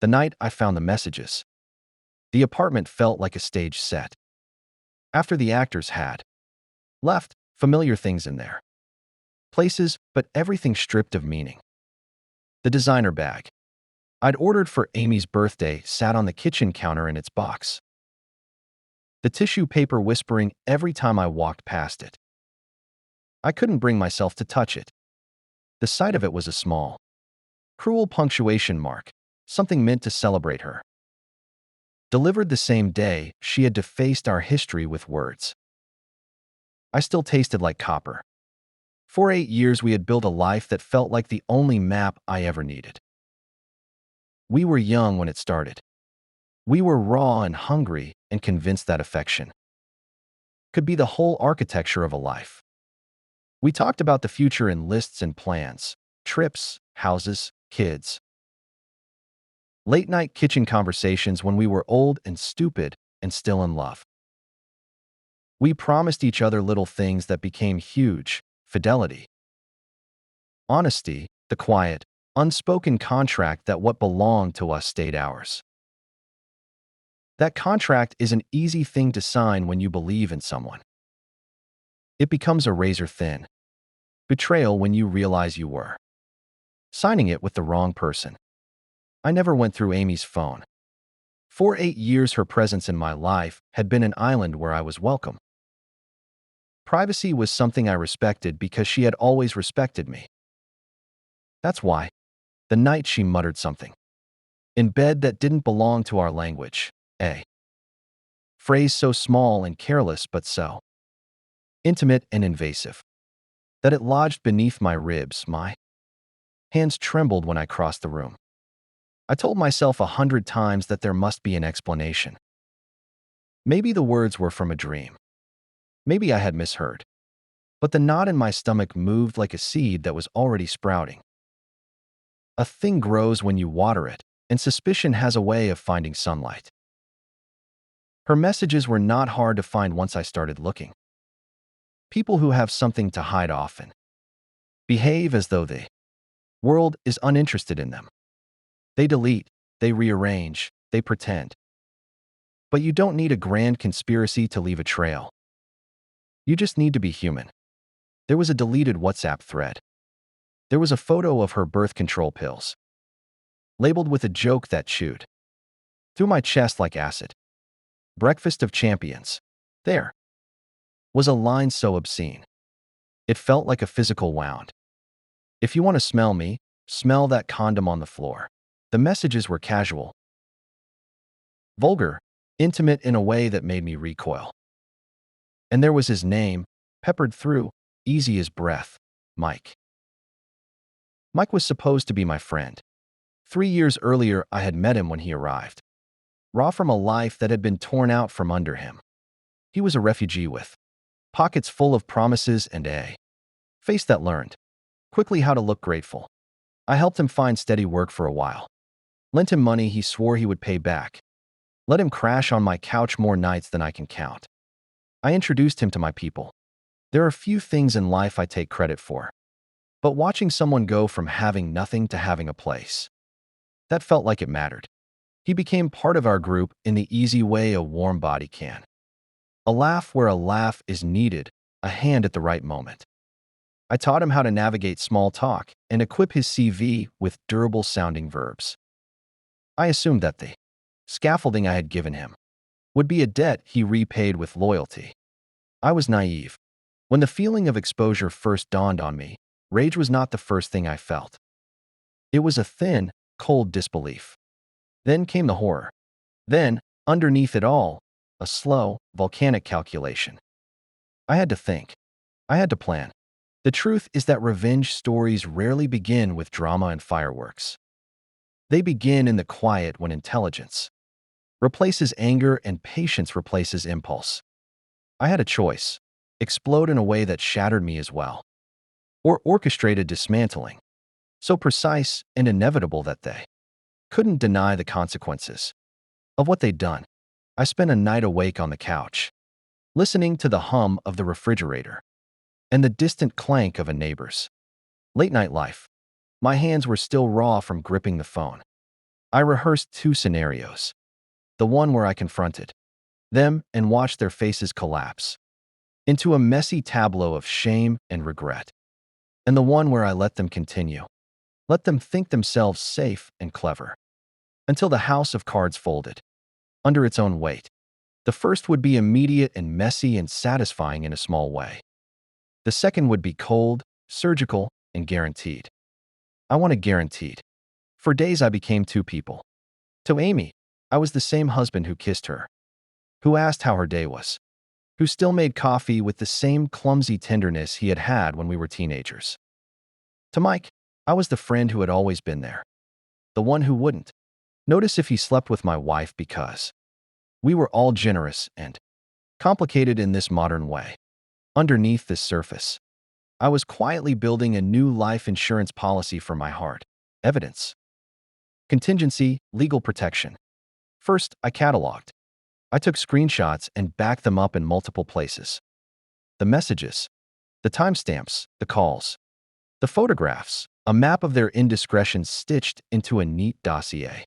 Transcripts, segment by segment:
The night I found the messages, the apartment felt like a stage set. After the actors had left, familiar things in there. Places, but everything stripped of meaning. The designer bag I'd ordered for Amy's birthday sat on the kitchen counter in its box. The tissue paper whispering every time I walked past it. I couldn't bring myself to touch it. The sight of it was a small, cruel punctuation mark, something meant to celebrate her. Delivered the same day, she had defaced our history with words. I still tasted like copper. For 8 years, we had built a life that felt like the only map I ever needed. We were young when it started. We were raw and hungry and convinced that affection could be the whole architecture of a life. We talked about the future in lists and plans, trips, houses, kids. Late-night kitchen conversations when we were old and stupid and still in love. We promised each other little things that became huge: fidelity, honesty, the quiet, unspoken contract that what belonged to us stayed ours. That contract is an easy thing to sign when you believe in someone. It becomes a razor-thin betrayal when you realize you were signing it with the wrong person. I never went through Amy's phone. For 8 years, her presence in my life had been an island where I was welcome. Privacy was something I respected because she had always respected me. That's why, the night she muttered something in bed that didn't belong to our language, a phrase so small and careless but so intimate and invasive that it lodged beneath my ribs, my hands trembled when I crossed the room. I told myself 100 times that there must be an explanation. Maybe the words were from a dream. Maybe I had misheard. But the knot in my stomach moved like a seed that was already sprouting. A thing grows when you water it, and suspicion has a way of finding sunlight. Her messages were not hard to find once I started looking. People who have something to hide often behave as though the world is uninterested in them. They delete, they rearrange, they pretend. But you don't need a grand conspiracy to leave a trail. You just need to be human. There was a deleted WhatsApp thread. There was a photo of her birth control pills, labeled with a joke that chewed through my chest like acid. Breakfast of champions. There was a line so obscene. It felt like a physical wound. If you want to smell me, smell that condom on the floor. The messages were casual, vulgar, intimate in a way that made me recoil. And there was his name, peppered through, easy as breath, Mike. Mike was supposed to be my friend. 3 years earlier, I had met him when he arrived, raw from a life that had been torn out from under him. He was a refugee with pockets full of promises and a face that learned quickly how to look grateful. I helped him find steady work for a while. Lent him money he swore he would pay back. Let him crash on my couch more nights than I can count. I introduced him to my people. There are few things in life I take credit for, but watching someone go from having nothing to having a place, that felt like it mattered. He became part of our group in the easy way a warm body can. A laugh where a laugh is needed, a hand at the right moment. I taught him how to navigate small talk and equip his CV with durable-sounding verbs. I assumed that the scaffolding I had given him would be a debt he repaid with loyalty. I was naive. When the feeling of exposure first dawned on me, rage was not the first thing I felt. It was a thin, cold disbelief. Then came the horror. Then, underneath it all, a slow, volcanic calculation. I had to think. I had to plan. The truth is that revenge stories rarely begin with drama and fireworks. They begin in the quiet when intelligence replaces anger and patience replaces impulse. I had a choice: explode in a way that shattered me as well, or orchestrate a dismantling so precise and inevitable that they couldn't deny the consequences of what they'd done. I spent a night awake on the couch, listening to the hum of the refrigerator and the distant clank of a neighbor's late-night life. My hands were still raw from gripping the phone. I rehearsed two scenarios. The one where I confronted them and watched their faces collapse into a messy tableau of shame and regret, and the one where I let them continue, let them think themselves safe and clever, until the house of cards folded under its own weight. The first would be immediate and messy and satisfying in a small way. The second would be cold, surgical, and guaranteed. I wanted guaranteed. For days I became two people. To Amy, I was the same husband who kissed her, who asked how her day was, who still made coffee with the same clumsy tenderness he had had when we were teenagers. To Mike, I was the friend who had always been there, the one who wouldn't notice if he slept with my wife because we were all generous and complicated in this modern way. Underneath this surface, I was quietly building a new life insurance policy for my heart. Evidence, contingency, legal protection. First, I cataloged. I took screenshots and backed them up in multiple places. The messages, the timestamps, the calls, the photographs, a map of their indiscretions stitched into a neat dossier.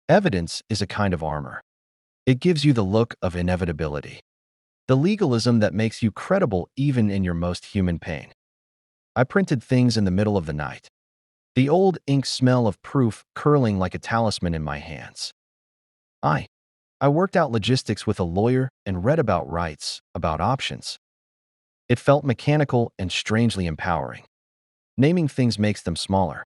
Evidence is a kind of armor. It gives you the look of inevitability, the legalism that makes you credible even in your most human pain. I printed things in the middle of the night, the old ink smell of proof curling like a talisman in my hands. I worked out logistics with a lawyer and read about rights, about options. It felt mechanical and strangely empowering. Naming things makes them smaller.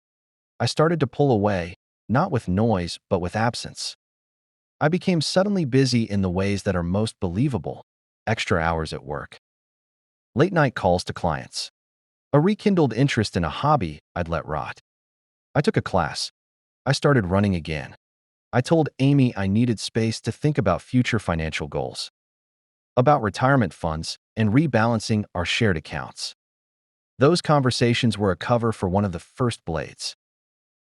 I started to pull away, not with noise, but with absence. I became suddenly busy in the ways that are most believable: extra hours at work, late night calls to clients, a rekindled interest in a hobby I'd let rot. I took a class. I started running again. I told Amy I needed space to think about future financial goals, about retirement funds, and rebalancing our shared accounts. Those conversations were a cover for one of the first blades.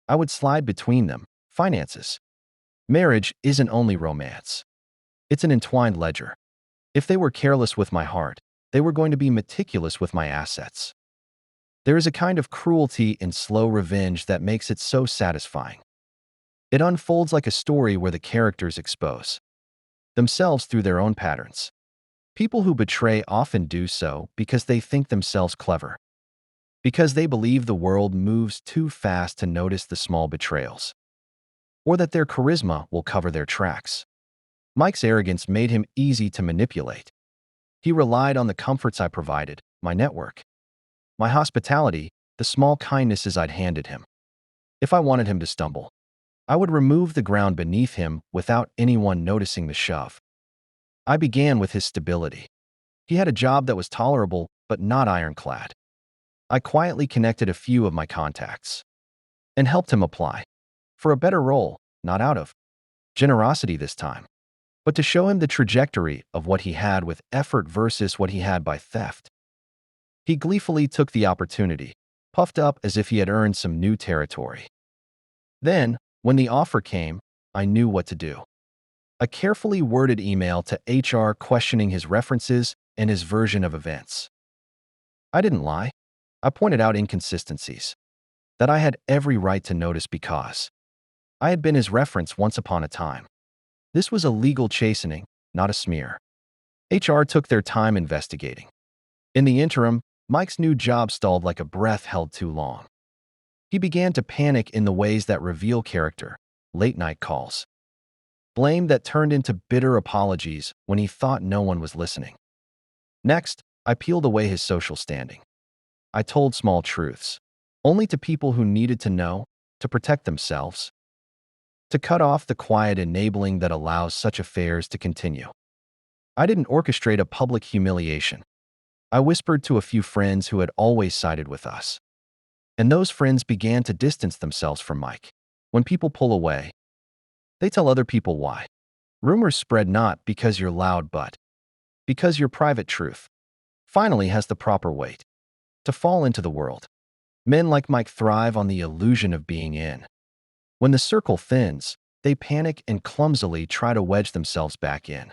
I would slide between them. Finances. Marriage isn't only romance. It's an entwined ledger. If they were careless with my heart, they were going to be meticulous with my assets. There is a kind of cruelty in slow revenge that makes it so satisfying. It unfolds like a story where the characters expose themselves through their own patterns. People who betray often do so because they think themselves clever, because they believe the world moves too fast to notice the small betrayals, or that their charisma will cover their tracks. Mike's arrogance made him easy to manipulate. He relied on the comforts I provided, my network, my hospitality, the small kindnesses I'd handed him. If I wanted him to stumble, I would remove the ground beneath him without anyone noticing the shove. I began with his stability. He had a job that was tolerable, but not ironclad. I quietly connected a few of my contacts and helped him apply for a better role, not out of generosity this time, but to show him the trajectory of what he had with effort versus what he had by theft. He gleefully took the opportunity, puffed up as if he had earned some new territory. Then, when the offer came, I knew what to do. A carefully worded email to HR questioning his references and his version of events. I didn't lie. I pointed out inconsistencies that I had every right to notice because I had been his reference once upon a time. This was a legal chastening, not a smear. HR took their time investigating. In the interim, Mike's new job stalled like a breath held too long. He began to panic in the ways that reveal character: late-night calls, blame that turned into bitter apologies when he thought no one was listening. Next, I peeled away his social standing. I told small truths, only to people who needed to know, to protect themselves, to cut off the quiet enabling that allows such affairs to continue. I didn't orchestrate a public humiliation. I whispered to a few friends who had always sided with us. And those friends began to distance themselves from Mike. When people pull away, they tell other people why. Rumors spread not because you're loud, but because your private truth finally has the proper weight to fall into the world. Men like Mike thrive on the illusion of being in. When the circle thins, they panic and clumsily try to wedge themselves back in.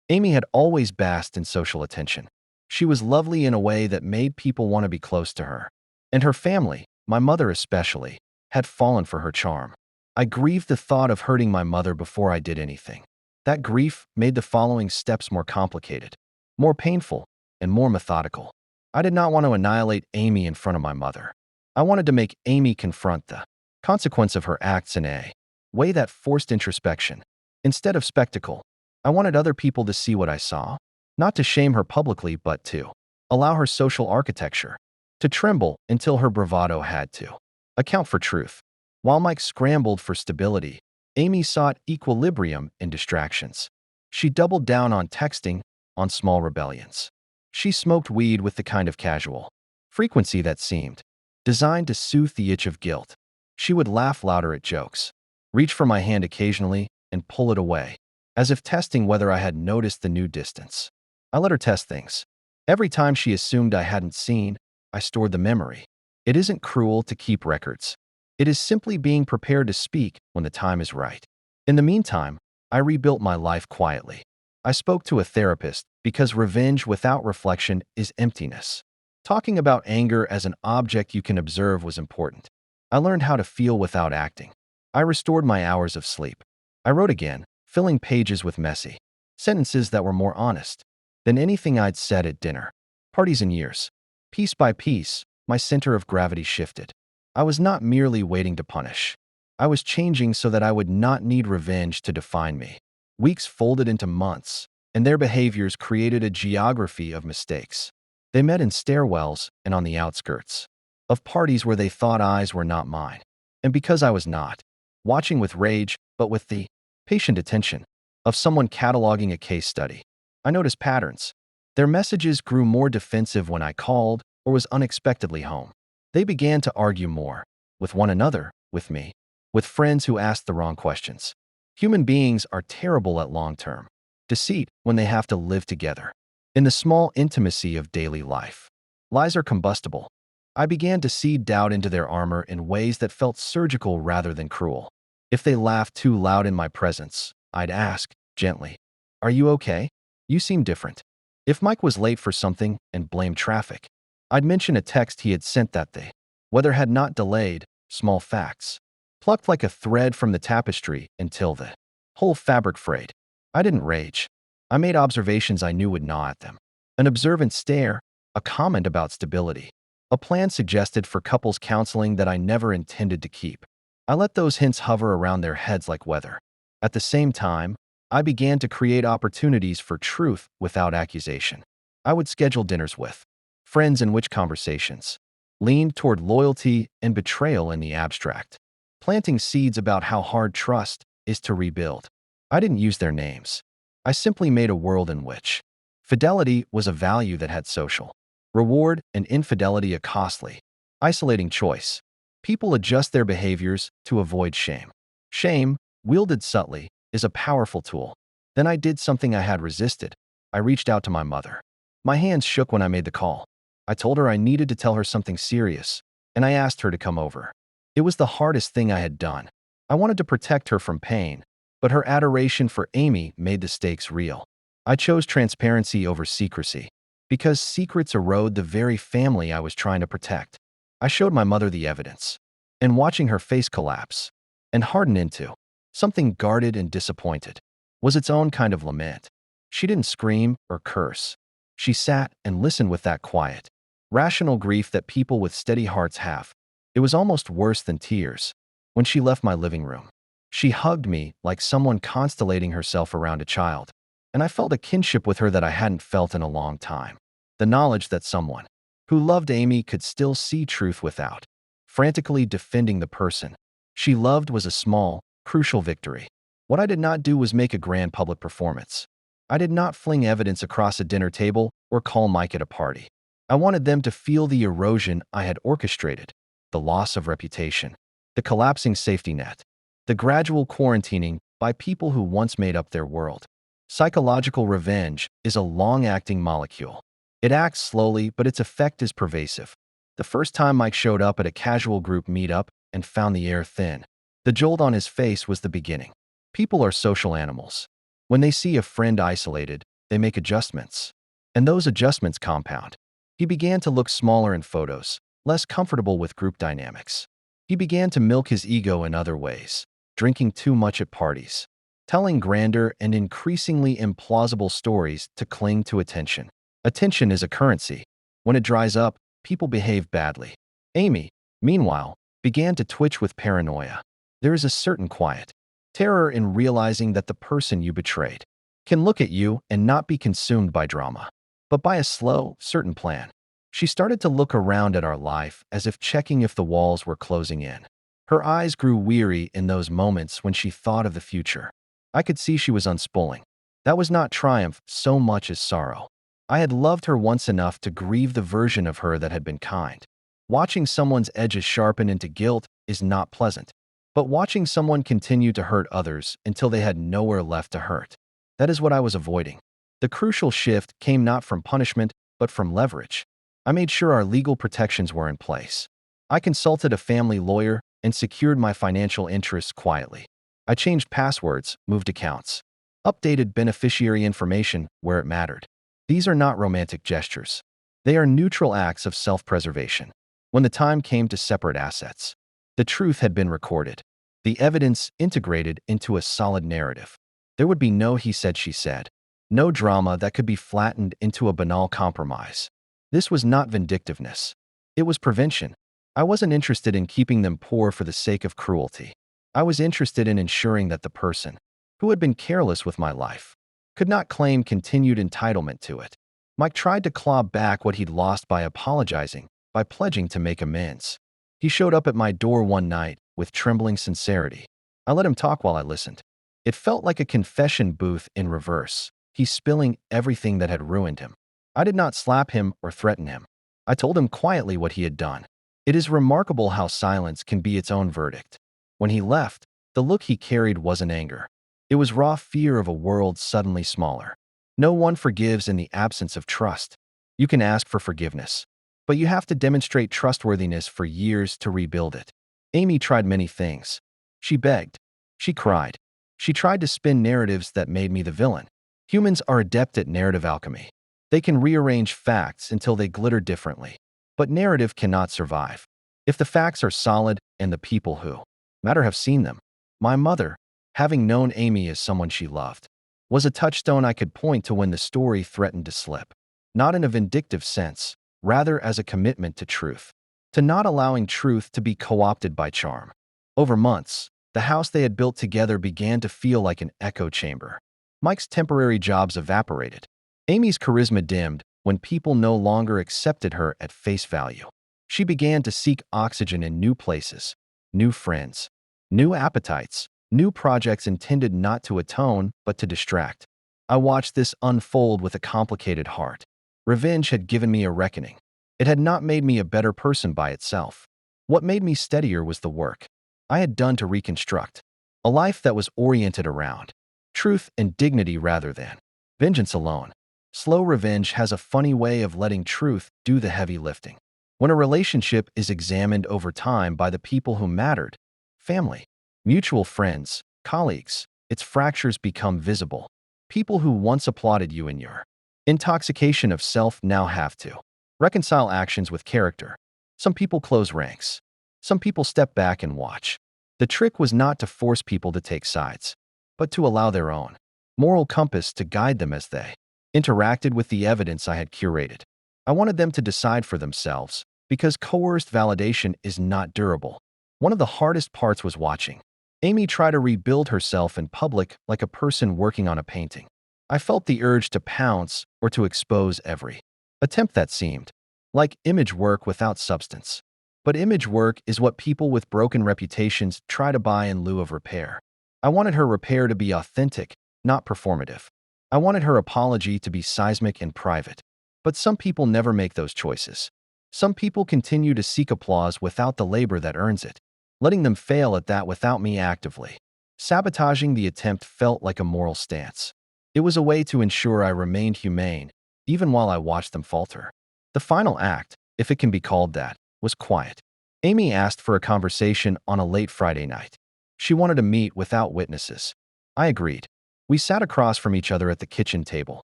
Amy had always basked in social attention. She was lovely in a way that made people want to be close to her. And her family, my mother especially, had fallen for her charm. I grieved the thought of hurting my mother before I did anything. That grief made the following steps more complicated, more painful, and more methodical. I did not want to annihilate Amy in front of my mother. I wanted to make Amy confront the consequence of her acts in a way that forced introspection. Instead of spectacle, I wanted other people to see what I saw, not to shame her publicly, but to allow her social architecture to tremble until her bravado had to account for truth. While Mike scrambled for stability, Amy sought equilibrium in distractions. She doubled down on texting, on small rebellions. She smoked weed with the kind of casual frequency that seemed designed to soothe the itch of guilt. She would laugh louder at jokes, reach for my hand occasionally, and pull it away, as if testing whether I had noticed the new distance. I let her test things. Every time she assumed I hadn't seen, I stored the memory. It isn't cruel to keep records. It is simply being prepared to speak when the time is right. In the meantime, I rebuilt my life quietly. I spoke to a therapist because revenge without reflection is emptiness. Talking about anger as an object you can observe was important. I learned how to feel without acting. I restored my hours of sleep. I wrote again, filling pages with messy sentences that were more honest than anything I'd said at dinner, parties, and years. Piece by piece, my center of gravity shifted. I was not merely waiting to punish. I was changing so that I would not need revenge to define me. Weeks folded into months, and their behaviors created a geography of mistakes. They met in stairwells and on the outskirts of parties where they thought eyes were not mine. And because I was not watching with rage, but with the patient attention of someone cataloging a case study, I noticed patterns. Their messages grew more defensive when I called or was unexpectedly home. They began to argue more, with one another, with me, with friends who asked the wrong questions. Human beings are terrible at long-term deceit when they have to live together. In the small intimacy of daily life, lies are combustible. I began to seed doubt into their armor in ways that felt surgical rather than cruel. If they laughed too loud in my presence, I'd ask, gently, "Are you okay? You seem different." If Mike was late for something and blamed traffic, I'd mention a text he had sent that day. Weather had not delayed, small facts, plucked like a thread from the tapestry until the whole fabric frayed. I didn't rage. I made observations I knew would gnaw at them. An observant stare, a comment about stability, a plan suggested for couples counseling that I never intended to keep. I let those hints hover around their heads like weather. At the same time, I began to create opportunities for truth without accusation. I would schedule dinners with friends in which conversations leaned toward loyalty and betrayal in the abstract, planting seeds about how hard trust is to rebuild. I didn't use their names. I simply made a world in which fidelity was a value that had social reward and infidelity a costly, isolating choice. People adjust their behaviors to avoid shame. Shame, wielded subtly, is a powerful tool. Then I did something I had resisted. I reached out to my mother. My hands shook when I made the call. I told her I needed to tell her something serious, and I asked her to come over. It was the hardest thing I had done. I wanted to protect her from pain, but her adoration for Amy made the stakes real. I chose transparency over secrecy, because secrets erode the very family I was trying to protect. I showed my mother the evidence, and watching her face collapse and harden into something guarded and disappointed was its own kind of lament. She didn't scream or curse. She sat and listened with that quiet, rational grief that people with steady hearts have. It was almost worse than tears. When she left my living room, she hugged me like someone constellating herself around a child, and I felt a kinship with her that I hadn't felt in a long time. The knowledge that someone who loved Amy could still see truth without frantically defending the person she loved was a small, crucial victory. What I did not do was make a grand public performance. I did not fling evidence across a dinner table or call Mike at a party. I wanted them to feel the erosion I had orchestrated, the loss of reputation, the collapsing safety net, the gradual quarantining by people who once made up their world. Psychological revenge is a long-acting molecule. It acts slowly, but its effect is pervasive. The first time Mike showed up at a casual group meetup and found the air thin, the jolt on his face was the beginning. People are social animals. When they see a friend isolated, they make adjustments. And those adjustments compound. He began to look smaller in photos, less comfortable with group dynamics. He began to milk his ego in other ways. drinking too much at parties, telling grander and increasingly implausible stories to cling to attention. Attention is a currency. When it dries up, people behave badly. Amy, meanwhile, began to twitch with paranoia. There is a certain quiet terror in realizing that the person you betrayed can look at you and not be consumed by drama, but by a slow, certain plan. She started to look around at our life as if checking if the walls were closing in. Her eyes grew weary in those moments when she thought of the future. I could see she was unspooling. That was not triumph so much as sorrow. I had loved her once enough to grieve the version of her that had been kind. Watching someone's edges sharpen into guilt is not pleasant, but watching someone continue to hurt others until they had nowhere left to hurt, that is what I was avoiding. The crucial shift came not from punishment, but from leverage. I made sure our legal protections were in place. I consulted a family lawyer and secured my financial interests quietly. I changed passwords, moved accounts, updated beneficiary information where it mattered. These are not romantic gestures. They are neutral acts of self-preservation. When the time came to separate assets, the truth had been recorded, the evidence integrated into a solid narrative. There would be no he said, she said, no drama that could be flattened into a banal compromise. This was not vindictiveness. It was prevention. I wasn't interested in keeping them poor for the sake of cruelty. I was interested in ensuring that the person who had been careless with my life could not claim continued entitlement to it. Mike tried to claw back what he'd lost by apologizing, by pledging to make amends. He showed up at my door one night with trembling sincerity. I let him talk while I listened. It felt like a confession booth in reverse. He spilling everything that had ruined him. I did not slap him or threaten him. I told him quietly what he had done. It is remarkable how silence can be its own verdict. When he left, the look he carried wasn't anger. It was raw fear of a world suddenly smaller. No one forgives in the absence of trust. You can ask for forgiveness, but you have to demonstrate trustworthiness for years to rebuild it. Amy tried many things. She begged. She cried. She tried to spin narratives that made me the villain. Humans are adept at narrative alchemy. They can rearrange facts until they glitter differently. But narrative cannot survive if the facts are solid and the people who matter have seen them. My mother, having known Amy as someone she loved, was a touchstone I could point to when the story threatened to slip. Not in a vindictive sense, rather as a commitment to truth, to not allowing truth to be co-opted by charm. Over months, the house they had built together began to feel like an echo chamber. Mike's temporary jobs evaporated. Amy's charisma dimmed when people no longer accepted her at face value. She began to seek oxygen in new places, new friends, new appetites, new projects intended not to atone but to distract. I watched this unfold with a complicated heart. Revenge had given me a reckoning. It had not made me a better person by itself. What made me steadier was the work I had done to reconstruct a life that was oriented around truth and dignity rather than vengeance alone. Slow revenge has a funny way of letting truth do the heavy lifting. When a relationship is examined over time by the people who mattered, family, mutual friends, colleagues, its fractures become visible. People who once applauded you in your intoxication of self now have to reconcile actions with character. Some people close ranks. Some people step back and watch. The trick was not to force people to take sides, but to allow their own moral compass to guide them as they interacted with the evidence I had curated. I wanted them to decide for themselves, because coerced validation is not durable. One of the hardest parts was watching Amy try to rebuild herself in public like a person working on a painting. I felt the urge to pounce or to expose every attempt that seemed like image work without substance. But image work is what people with broken reputations try to buy in lieu of repair. I wanted her repair to be authentic, not performative. I wanted her apology to be seismic and private. But some people never make those choices. Some people continue to seek applause without the labor that earns it, letting them fail at that without me actively sabotaging the attempt felt like a moral stance. It was a way to ensure I remained humane, even while I watched them falter. The final act, if it can be called that, was quiet. Amy asked for a conversation on a late Friday night. She wanted to meet without witnesses. I agreed. We sat across from each other at the kitchen table,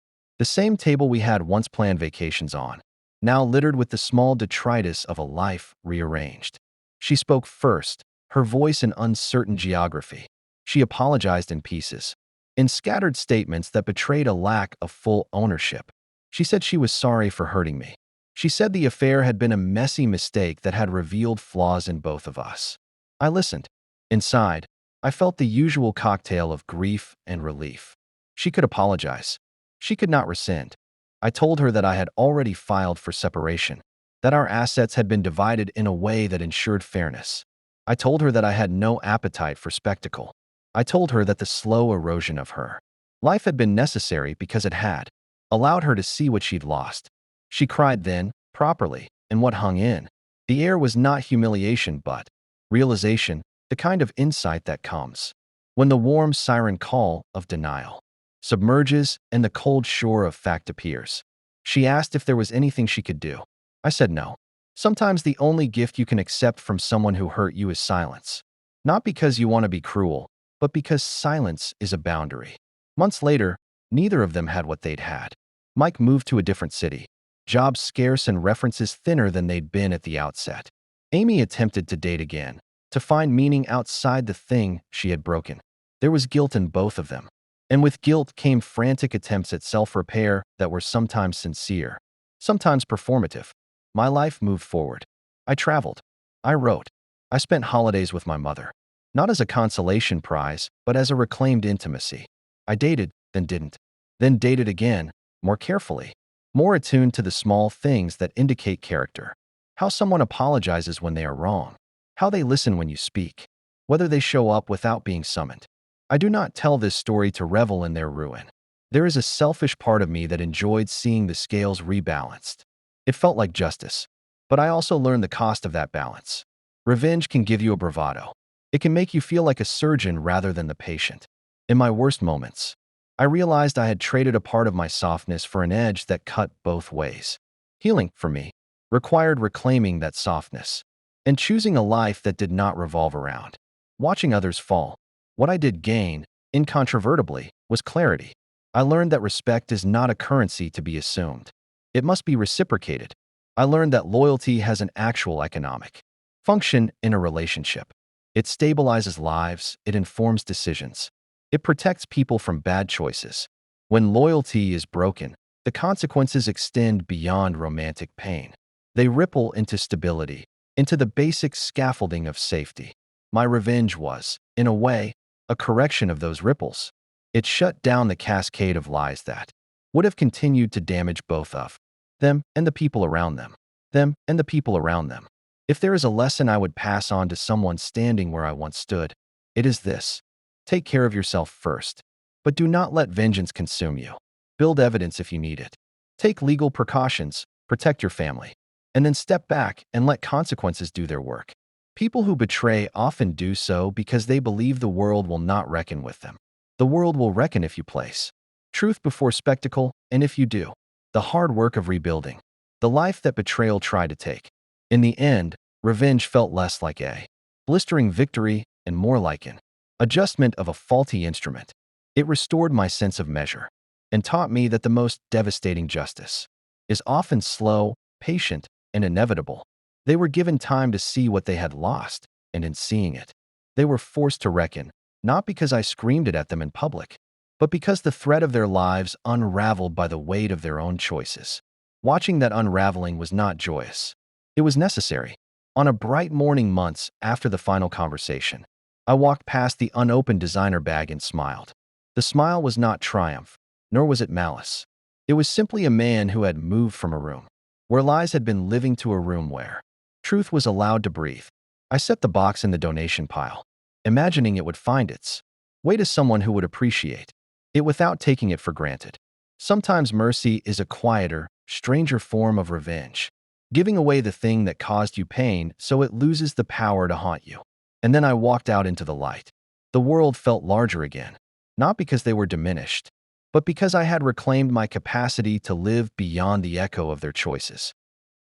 the same table we had once planned vacations on, now littered with the small detritus of a life rearranged. She spoke first, her voice an uncertain geography. She apologized in pieces, in scattered statements that betrayed a lack of full ownership. She said she was sorry for hurting me. She said the affair had been a messy mistake that had revealed flaws in both of us. I listened. Inside, I felt the usual cocktail of grief and relief. She could apologize. She could not rescind. I told her that I had already filed for separation, that our assets had been divided in a way that ensured fairness. I told her that I had no appetite for spectacle. I told her that the slow erosion of her life had been necessary because it had allowed her to see what she'd lost. She cried then, properly, and what hung in the air was not humiliation but realization, the kind of insight that comes when the warm siren call of denial submerges and the cold shore of fact appears. She asked if there was anything she could do. I said no. Sometimes the only gift you can accept from someone who hurt you is silence. Not because you want to be cruel, but because silence is a boundary. Months later, neither of them had what they'd had. Mike moved to a different city, jobs scarce and references thinner than they'd been at the outset. Amy attempted to date again, to find meaning outside the thing she had broken. There was guilt in both of them. And with guilt came frantic attempts at self-repair that were sometimes sincere, sometimes performative. My life moved forward. I traveled. I wrote. I spent holidays with my mother. Not as a consolation prize, but as a reclaimed intimacy. I dated, then didn't. Then dated again, more carefully, more attuned to the small things that indicate character. How someone apologizes when they are wrong. How they listen when you speak. Whether they show up without being summoned. I do not tell this story to revel in their ruin. There is a selfish part of me that enjoyed seeing the scales rebalanced. It felt like justice. But I also learned the cost of that balance. Revenge can give you a bravado. It can make you feel like a surgeon rather than the patient. In my worst moments, I realized I had traded a part of my softness for an edge that cut both ways. Healing, for me, required reclaiming that softness and choosing a life that did not revolve around watching others fall. What I did gain, incontrovertibly, was clarity. I learned that respect is not a currency to be assumed. It must be reciprocated. I learned that loyalty has an actual economic function in a relationship. It stabilizes lives, it informs decisions. It protects people from bad choices. When loyalty is broken, the consequences extend beyond romantic pain. They ripple into stability, into the basic scaffolding of safety. My revenge was, in a way, a correction of those ripples. It shut down the cascade of lies that would have continued to damage both of them and the people around them. Them and the people around them. If there is a lesson I would pass on to someone standing where I once stood, it is this. Take care of yourself first. But do not let vengeance consume you. Build evidence if you need it. Take legal precautions, protect your family, and then step back and let consequences do their work. People who betray often do so because they believe the world will not reckon with them. The world will reckon if you place truth before spectacle, and if you do, the hard work of rebuilding, the life that betrayal tried to take. In the end, revenge felt less like a blistering victory and more like an adjustment of a faulty instrument. It restored my sense of measure and taught me that the most devastating justice is often slow, patient, and inevitable. They were given time to see what they had lost, and in seeing it, they were forced to reckon, not because I screamed it at them in public, but because the thread of their lives unraveled by the weight of their own choices. Watching that unraveling was not joyous. It was necessary. On a bright morning months after the final conversation, I walked past the unopened designer bag and smiled. The smile was not triumph, nor was it malice. It was simply a man who had moved from a room where lies had been living to a room where truth was allowed to breathe. I set the box in the donation pile, imagining it would find its way to someone who would appreciate it without taking it for granted. Sometimes mercy is a quieter, stranger form of revenge, giving away the thing that caused you pain so it loses the power to haunt you. And then I walked out into the light. The world felt larger again, not because they were diminished, but because I had reclaimed my capacity to live beyond the echo of their choices.